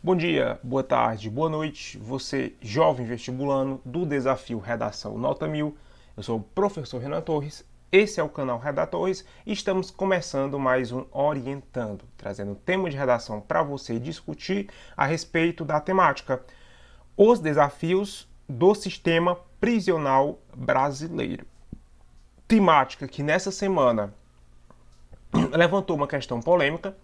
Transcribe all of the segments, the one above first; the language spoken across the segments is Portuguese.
Bom dia, boa tarde, boa noite, você jovem vestibulando do Desafio Redação Nota 1000. Eu sou o professor Renan Torres, esse é o canal Redatores e estamos começando mais um Orientando, trazendo um tema de redação para você discutir a respeito da temática os desafios do sistema prisional brasileiro. Temática que nessa semana levantou uma questão polêmica,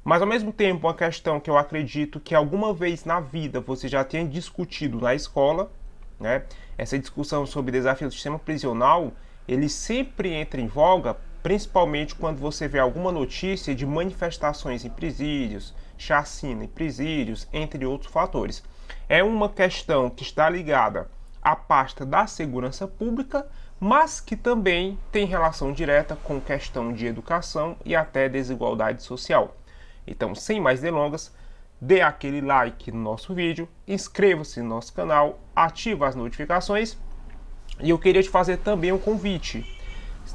mas ao mesmo tempo uma questão que eu acredito que alguma vez na vida você já tenha discutido na escola, né? Essa discussão sobre desafio do sistema prisional, ele sempre entra em voga, principalmente quando você vê alguma notícia de manifestações em presídios, chacina em presídios, entre outros fatores. É uma questão que está ligada à pasta da segurança pública, mas que também tem relação direta com questão de educação e até desigualdade social. Então, sem mais delongas, dê aquele like no nosso vídeo, inscreva-se no nosso canal, ative as notificações e eu queria te fazer também um convite.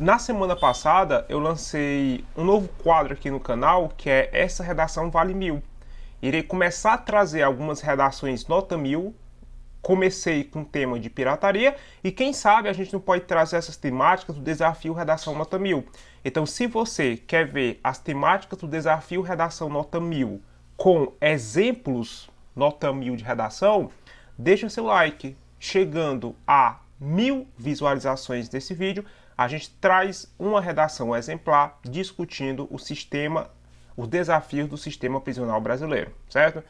Na semana passada eu lancei um novo quadro aqui no canal que é Essa Redação Vale 1000. Irei começar a trazer algumas redações nota 1000. Comecei com o tema de pirataria e quem sabe a gente não pode trazer essas temáticas do desafio Redação Nota 1000. Então, se você quer ver as temáticas do desafio Redação Nota 1000 com exemplos Nota 1000 de redação, deixa seu like. Chegando a 1000 visualizações desse vídeo, a gente traz uma redação exemplar discutindo os desafios do sistema prisional brasileiro, certo?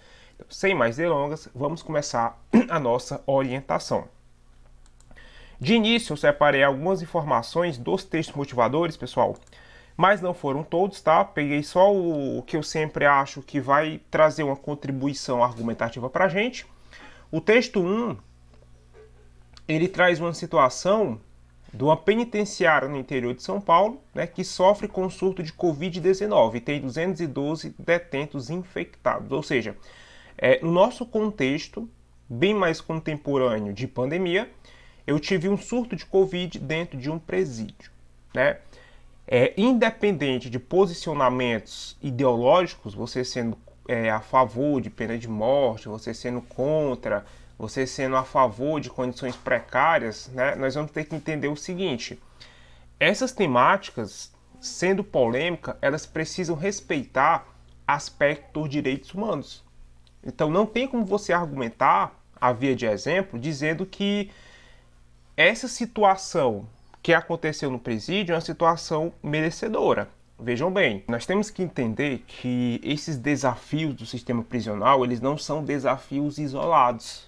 Sem mais delongas, vamos começar a nossa orientação. De início, eu separei algumas informações dos textos motivadores, pessoal, mas não foram todos, tá? Peguei só o que eu sempre acho que vai trazer uma contribuição argumentativa para a gente. O texto 1, ele traz uma situação de uma penitenciária no interior de São Paulo, né, que sofre com surto de Covid-19 e tem 212 detentos infectados, ou seja, no nosso contexto, bem mais contemporâneo de pandemia, eu tive um surto de Covid dentro de um presídio, né? Independente de posicionamentos ideológicos, você sendo a favor de pena de morte, você sendo contra, você sendo a favor de condições precárias, né? Nós vamos ter que entender o seguinte: essas temáticas, sendo polêmica, elas precisam respeitar aspectos dos direitos humanos. Então não tem como você argumentar, a via de exemplo, dizendo que essa situação que aconteceu no presídio é uma situação merecedora. Vejam bem, nós temos que entender que esses desafios do sistema prisional, eles não são desafios isolados.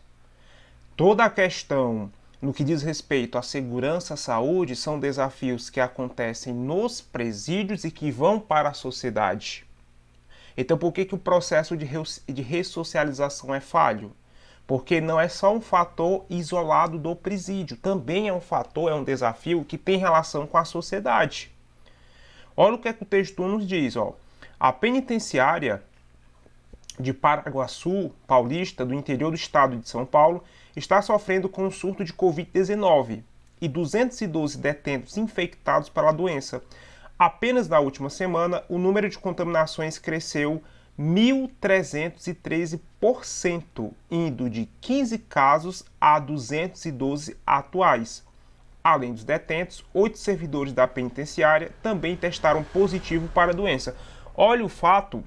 Toda a questão no que diz respeito à segurança, à saúde, são desafios que acontecem nos presídios e que vão para a sociedade. Então, por que o processo de ressocialização é falho? Porque não é só um fator isolado do presídio, também é um fator, é um desafio que tem relação com a sociedade. Olha o que o texto nos diz. A penitenciária de Paraguaçu, Paulista, do interior do estado de São Paulo, está sofrendo com um surto de Covid-19 e 212 detentos infectados pela doença. Apenas na última semana, o número de contaminações cresceu 1.313%, indo de 15 casos a 212 atuais. Além dos detentos, 8 servidores da penitenciária também testaram positivo para a doença. Olha o fato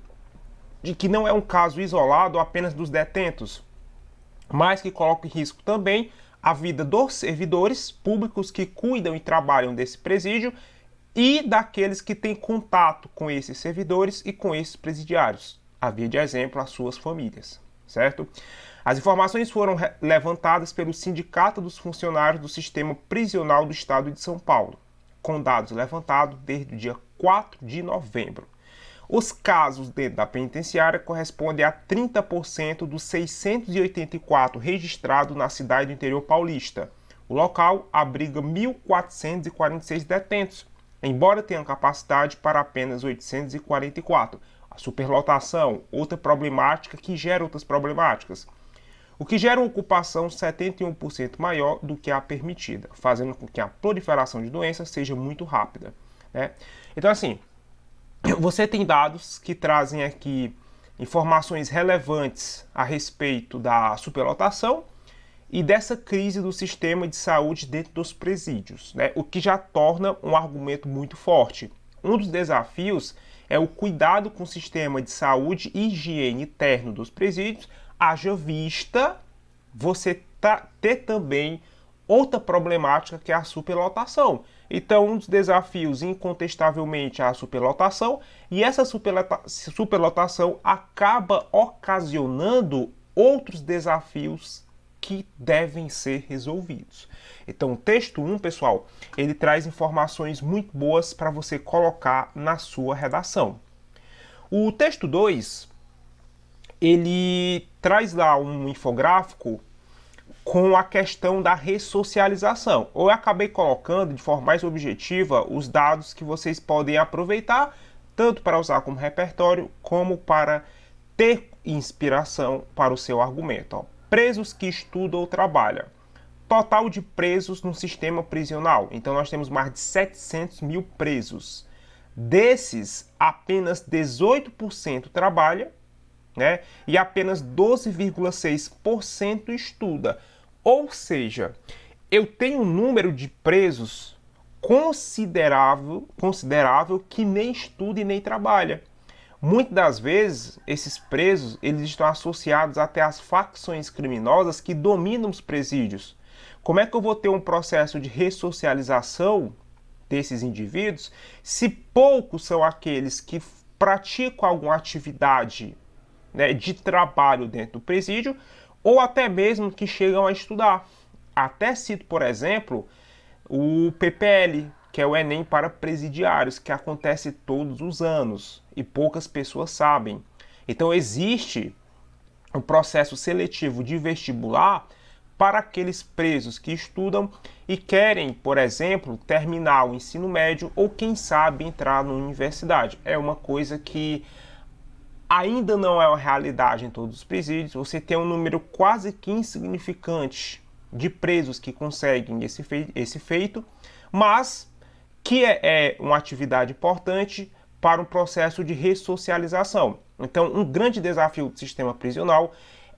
de que não é um caso isolado apenas dos detentos, mas que coloca em risco também a vida dos servidores públicos que cuidam e trabalham desse presídio e daqueles que têm contato com esses servidores e com esses presidiários, a via de exemplo, as suas famílias, certo? As informações foram levantadas pelo Sindicato dos Funcionários do Sistema Prisional do Estado de São Paulo, com dados levantados desde o dia 4 de novembro. Os casos dentro da penitenciária correspondem a 30% dos 684 registrados na cidade do interior paulista. O local abriga 1.446 detentos, embora tenha capacidade para apenas 844. A superlotação, outra problemática que gera outras problemáticas. O que gera uma ocupação 71% maior do que a permitida, fazendo com que a proliferação de doenças seja muito rápida, né? Então, assim, você tem dados que trazem aqui informações relevantes a respeito da superlotação e dessa crise do sistema de saúde dentro dos presídios, né? O que já torna um argumento muito forte. Um dos desafios é o cuidado com o sistema de saúde e higiene interno dos presídios, haja vista você ter também outra problemática que é a superlotação. Então, um dos desafios, incontestavelmente, é a superlotação, e essa superlotação acaba ocasionando outros desafios que devem ser resolvidos. Então, o texto 1, pessoal, ele traz informações muito boas para você colocar na sua redação. O texto 2, ele traz lá um infográfico com a questão da ressocialização. Eu acabei colocando de forma mais objetiva os dados que vocês podem aproveitar, tanto para usar como repertório, como para ter inspiração para o seu argumento. Ó, presos que estudam ou trabalham. Total de presos no sistema prisional. Então nós temos mais de 700 mil presos. Desses, apenas 18% trabalha, né? E apenas 12,6% estuda. Ou seja, eu tenho um número de presos considerável que nem estuda e nem trabalha. Muitas das vezes, esses presos eles estão associados até às facções criminosas que dominam os presídios. Como é que eu vou ter um processo de ressocialização desses indivíduos se poucos são aqueles que praticam alguma atividade, né, de trabalho dentro do presídio, ou até mesmo que chegam a estudar? Até cito, por exemplo, o PPL, que é o Enem para presidiários, que acontece todos os anos e poucas pessoas sabem. Então existe um processo seletivo de vestibular para aqueles presos que estudam e querem, por exemplo, terminar o ensino médio ou, quem sabe, entrar na universidade. É uma coisa que ainda não é uma realidade em todos os presídios. Você tem um número quase que insignificante de presos que conseguem esse feito, mas que é uma atividade importante para um processo de ressocialização. Então, um grande desafio do sistema prisional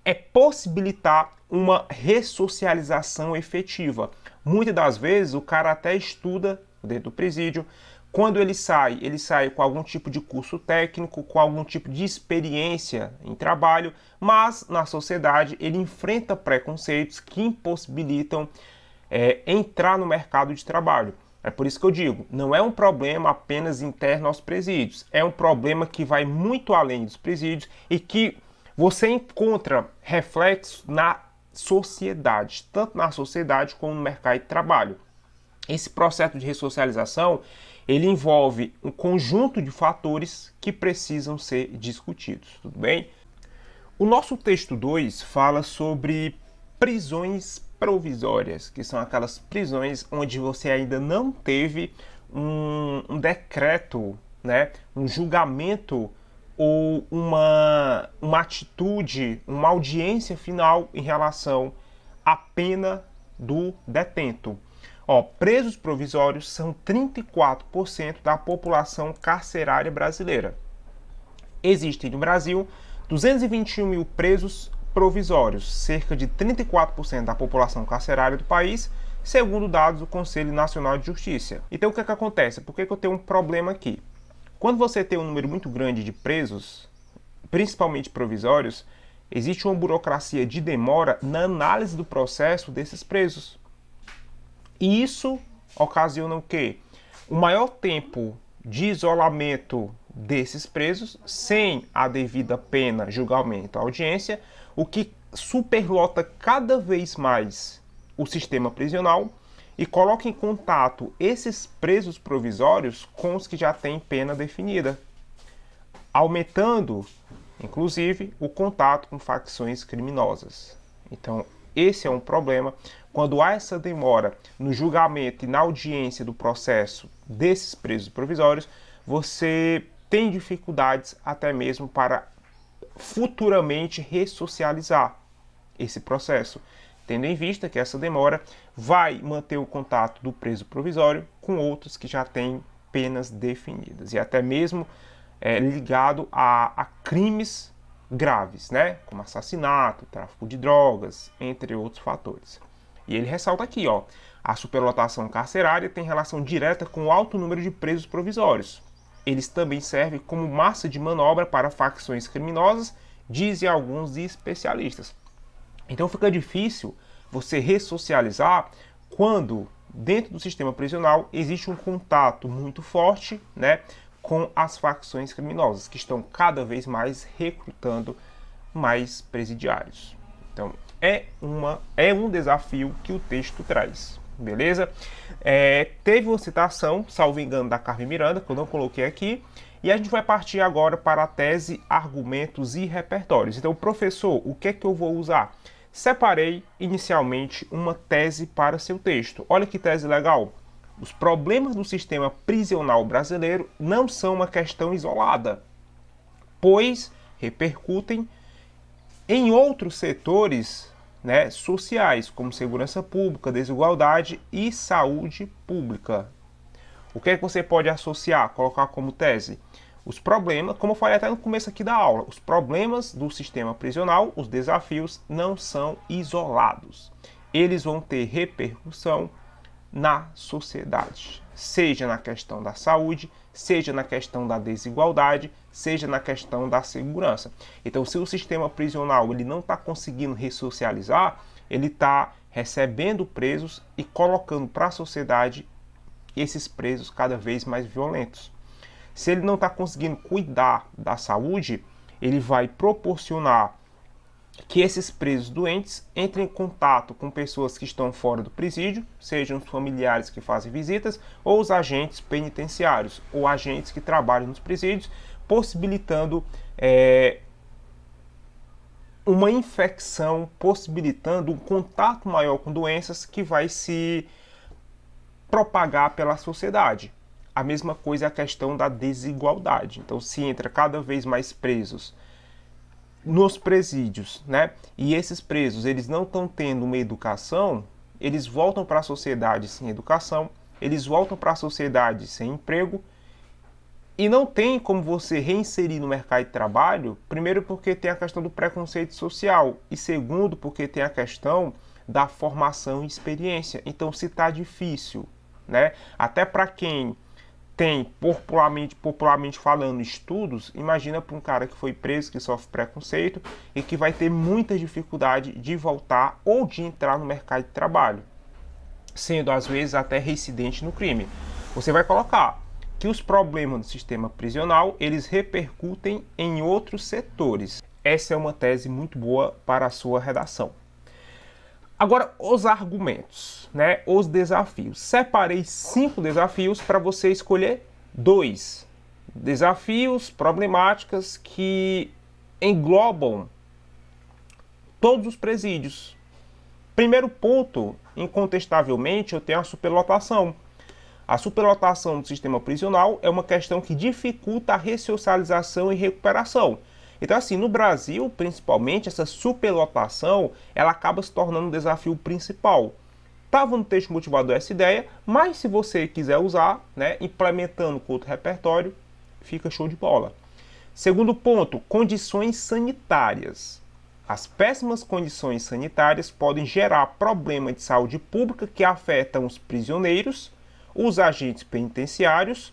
é possibilitar uma ressocialização efetiva. Muitas das vezes o cara até estuda dentro do presídio. Quando ele sai com algum tipo de curso técnico, com algum tipo de experiência em trabalho, mas na sociedade ele enfrenta preconceitos que impossibilitam entrar no mercado de trabalho. É por isso que eu digo, não é um problema apenas interno aos presídios, é um problema que vai muito além dos presídios e que você encontra reflexos na sociedade, tanto na sociedade como no mercado de trabalho. Esse processo de ressocialização, ele envolve um conjunto de fatores que precisam ser discutidos, tudo bem? O nosso texto 2 fala sobre prisões provisórias, que são aquelas prisões onde você ainda não teve um decreto, né, um julgamento ou uma atitude, uma audiência final em relação à pena do detento. Ó, presos provisórios são 34% da população carcerária brasileira. Existem no Brasil 221 mil presos provisórios, cerca de 34% da população carcerária do país, segundo dados do Conselho Nacional de Justiça. Então o que acontece? Por que eu tenho um problema aqui? Quando você tem um número muito grande de presos, principalmente provisórios, existe uma burocracia de demora na análise do processo desses presos. E isso ocasiona o quê? O maior tempo de isolamento desses presos, sem a devida pena, julgamento, audiência, o que superlota cada vez mais o sistema prisional e coloca em contato esses presos provisórios com os que já têm pena definida, aumentando, inclusive, o contato com facções criminosas. Então, esse é um problema. Quando há essa demora no julgamento e na audiência do processo desses presos provisórios, você tem dificuldades até mesmo para futuramente ressocializar esse processo, tendo em vista que essa demora vai manter o contato do preso provisório com outros que já têm penas definidas e até mesmo ligado a crimes graves, né? Como assassinato, tráfico de drogas, entre outros fatores. E ele ressalta aqui, ó, a superlotação carcerária tem relação direta com o alto número de presos provisórios. Eles também servem como massa de manobra para facções criminosas, dizem alguns especialistas. Então fica difícil você ressocializar quando dentro do sistema prisional existe um contato muito forte, né, com as facções criminosas, que estão cada vez mais recrutando mais presidiários. Então é um desafio que o texto traz, beleza? Teve uma citação, salvo engano, da Carmen Miranda, que eu não coloquei aqui, e a gente vai partir agora para a tese, argumentos e repertórios. Então, professor, o que é que eu vou usar? Separei inicialmente uma tese para seu texto. Olha que tese legal! Os problemas do sistema prisional brasileiro não são uma questão isolada, pois repercutem em outros setores, né, sociais, como segurança pública, desigualdade e saúde pública. O que é que você pode associar, colocar como tese? Os problemas, como eu falei até no começo aqui da aula, os problemas do sistema prisional, os desafios não são isolados. Eles vão ter repercussão na sociedade, seja na questão da saúde, seja na questão da desigualdade, seja na questão da segurança. Então, se o sistema prisional ele não está conseguindo ressocializar, ele está recebendo presos e colocando para a sociedade esses presos cada vez mais violentos. Se ele não está conseguindo cuidar da saúde, ele vai proporcionar que esses presos doentes entrem em contato com pessoas que estão fora do presídio, sejam os familiares que fazem visitas, ou os agentes penitenciários, ou agentes que trabalham nos presídios, possibilitando uma infecção, possibilitando um contato maior com doenças que vai se propagar pela sociedade. A mesma coisa é a questão da desigualdade. Então, se entra cada vez mais presos nos presídios, né? E esses presos, eles não estão tendo uma educação, eles voltam para a sociedade sem educação, eles voltam para a sociedade sem emprego, e não tem como você reinserir no mercado de trabalho, primeiro porque tem a questão do preconceito social, e segundo porque tem a questão da formação e experiência. Então, se está difícil, né? Até para quem tem, popularmente falando, estudos, imagina para um cara que foi preso, que sofre preconceito e que vai ter muita dificuldade de voltar ou de entrar no mercado de trabalho, sendo às vezes até reincidente no crime. Você vai colocar que os problemas do sistema prisional, eles repercutem em outros setores. Essa é uma tese muito boa para a sua redação. Agora, os argumentos, né? Os desafios. Separei 5 desafios para você escolher 2. Desafios, problemáticas que englobam todos os presídios. Primeiro ponto, incontestavelmente, eu tenho a superlotação. A superlotação do sistema prisional é uma questão que dificulta a ressocialização e recuperação. Então, assim, no Brasil, principalmente, essa superlotação, ela acaba se tornando um desafio principal. Estava no texto motivador essa ideia, mas se você quiser usar, né, implementando com outro repertório, fica show de bola. Segundo ponto, condições sanitárias. As péssimas condições sanitárias podem gerar problemas de saúde pública que afetam os prisioneiros, os agentes penitenciários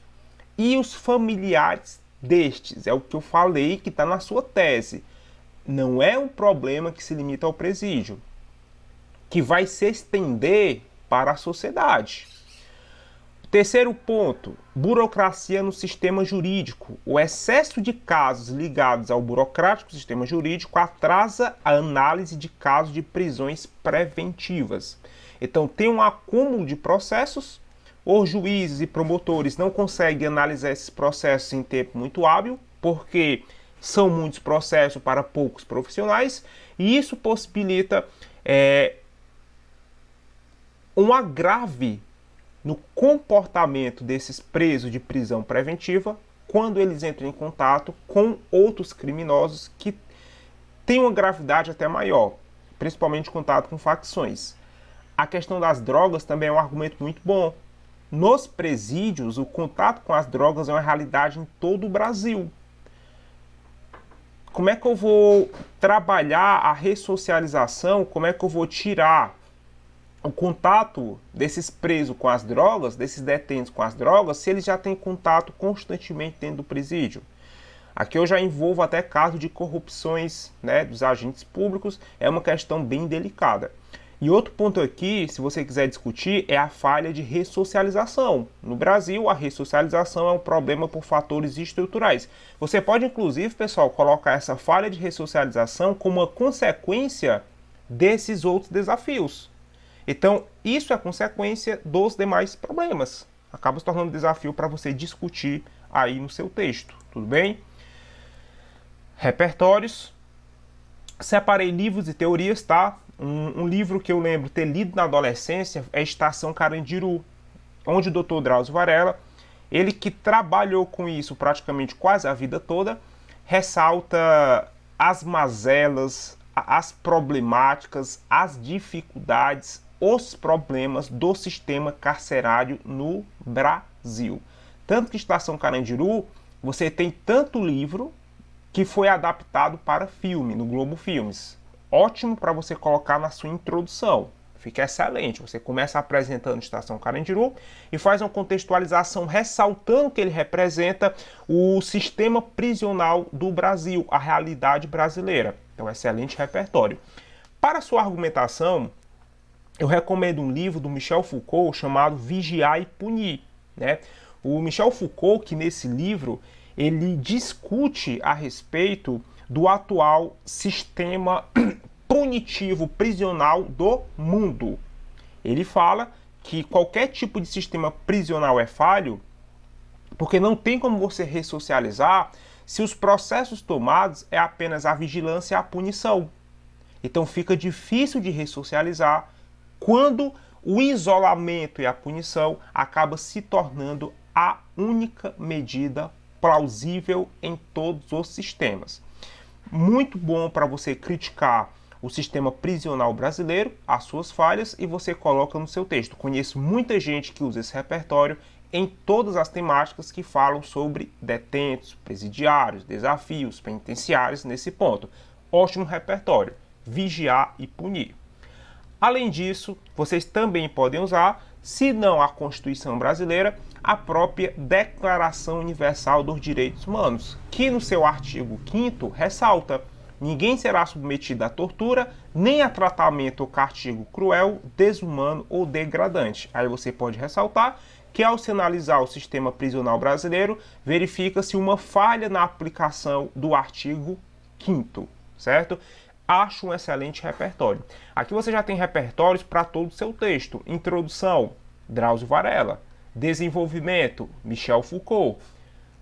e os familiares destes. É o que eu falei que está na sua tese. Não é um problema que se limita ao presídio, que vai se estender para a sociedade. Terceiro ponto, burocracia no sistema jurídico. O excesso de casos ligados ao burocrático sistema jurídico atrasa a análise de casos de prisões preventivas. Então tem um acúmulo de processos. Os juízes e promotores não conseguem analisar esses processos em tempo muito hábil, porque são muitos processos para poucos profissionais, e isso possibilita um agrave no comportamento desses presos de prisão preventiva quando eles entram em contato com outros criminosos que têm uma gravidade até maior, principalmente contato com facções. A questão das drogas também é um argumento muito bom. Nos presídios, o contato com as drogas é uma realidade em todo o Brasil. como é que eu vou trabalhar a ressocialização, como é que eu vou tirar o contato desses presos com as drogas, desses detentos com as drogas, se eles já têm contato constantemente dentro do presídio. Aqui eu já envolvo até casos de corrupções, né, dos agentes públicos, é uma questão bem delicada. E outro ponto aqui, se você quiser discutir, é a falha de ressocialização. No Brasil, a ressocialização é um problema por fatores estruturais. Você pode, inclusive, pessoal, colocar essa falha de ressocialização como uma consequência desses outros desafios. Então, isso é consequência dos demais problemas. Acaba se tornando um desafio para você discutir aí no seu texto, tudo bem? Repertórios. Separei livros e teorias, tá? Um livro que eu lembro ter lido na adolescência é Estação Carandiru, onde o Dr. Drauzio Varela, ele que trabalhou com isso praticamente quase a vida toda, ressalta as mazelas, as problemáticas, as dificuldades, os problemas do sistema carcerário no Brasil. Tanto que Estação Carandiru, você tem tanto livro que foi adaptado para filme, no Globo Filmes. Ótimo para você colocar na sua introdução. Fica excelente. Você começa apresentando Estação Carandiru e faz uma contextualização ressaltando que ele representa o sistema prisional do Brasil, a realidade brasileira. Então, excelente repertório. Para sua argumentação, eu recomendo um livro do Michel Foucault chamado Vigiar e Punir, né? O Michel Foucault, que nesse livro, ele discute a respeito do atual sistema punitivo prisional do mundo. Ele fala que qualquer tipo de sistema prisional é falho, porque não tem como você ressocializar se os processos tomados é apenas a vigilância e a punição. Então fica difícil de ressocializar quando o isolamento e a punição acaba se tornando a única medida plausível em todos os sistemas. Muito bom para você criticar o sistema prisional brasileiro, as suas falhas, e você coloca no seu texto. Conheço muita gente que usa esse repertório em todas as temáticas que falam sobre detentos, presidiários, desafios penitenciários nesse ponto. Ótimo repertório. Vigiar e punir. Além disso, vocês também podem usar, se não a Constituição Brasileira, a própria Declaração Universal dos Direitos Humanos, que no seu artigo 5º ressalta: ninguém será submetido à tortura, nem a tratamento ou castigo cruel, desumano ou degradante. Aí você pode ressaltar que, ao se analisar o sistema prisional brasileiro, verifica-se uma falha na aplicação do artigo 5º, certo? Acho um excelente repertório. Aqui você já tem repertórios para todo o seu texto. Introdução, Drauzio Varela. Desenvolvimento, Michel Foucault.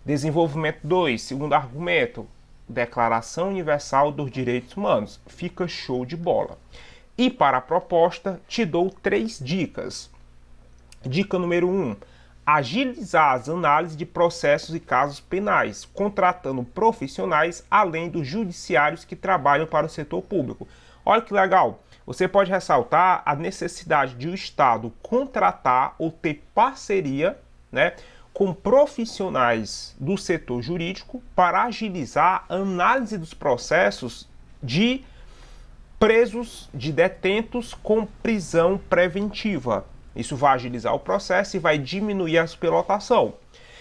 Desenvolvimento 2, segundo argumento, Declaração Universal dos Direitos Humanos. Fica show de bola. E para a proposta, te dou 3 dicas. Dica número 1. Agilizar as análises de processos e casos penais, contratando profissionais além dos judiciários que trabalham para o setor público. Olha que legal! Você pode ressaltar a necessidade de o Estado contratar ou ter parceria, né, com profissionais do setor jurídico para agilizar a análise dos processos de presos, de detentos com prisão preventiva. Isso vai agilizar o processo e vai diminuir a superlotação.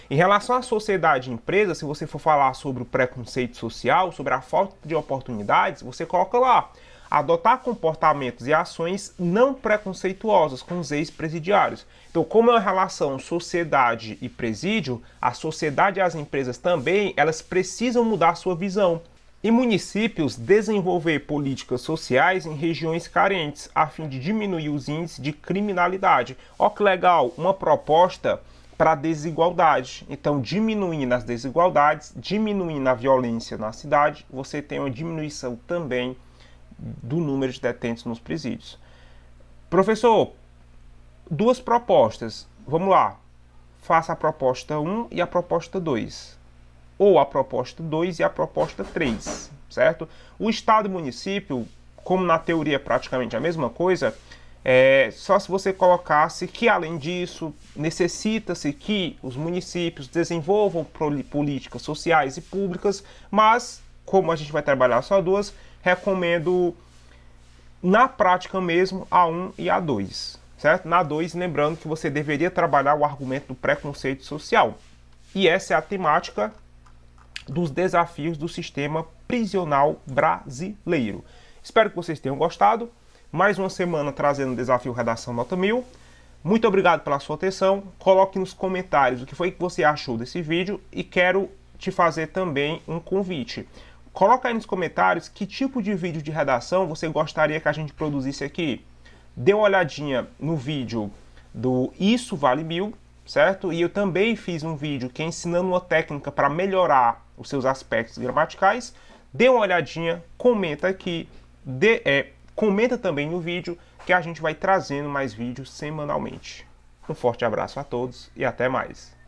Em relação à sociedade e empresa, se você for falar sobre o preconceito social, sobre a falta de oportunidades, você coloca lá: adotar comportamentos e ações não preconceituosas com os ex-presidiários. Então, como é uma relação sociedade e presídio, a sociedade e as empresas também, elas precisam mudar sua visão. E municípios desenvolver políticas sociais em regiões carentes, a fim de diminuir os índices de criminalidade. Ó que legal, uma proposta para a desigualdade. Então, diminuindo as desigualdades, diminuindo a violência na cidade, você tem uma diminuição também do número de detentos nos presídios. Professor, 2 propostas. Vamos lá. Faça a proposta 1 e a proposta 2. Ou a proposta 2 e a proposta 3, certo? O Estado e o município, como na teoria é praticamente a mesma coisa, só se você colocasse que, além disso, necessita-se que os municípios desenvolvam políticas sociais e públicas, mas como a gente vai trabalhar só duas, recomendo na prática mesmo A1 e A2, certo? Na 2, lembrando que você deveria trabalhar o argumento do preconceito social. E essa é a temática dos desafios do sistema prisional brasileiro. Espero que vocês tenham gostado. Mais uma semana trazendo o desafio Redação Nota 1000. Muito obrigado pela sua atenção. Coloque nos comentários o que foi que você achou desse vídeo e quero te fazer também um convite. Coloca aí nos comentários que tipo de vídeo de redação você gostaria que a gente produzisse aqui. Dê uma olhadinha no vídeo do Isso Vale 1000, certo? E eu também fiz um vídeo que é ensinando uma técnica para melhorar os seus aspectos gramaticais. Dê uma olhadinha, comenta aqui, comenta também no vídeo que a gente vai trazendo mais vídeos semanalmente. Um forte abraço a todos e até mais.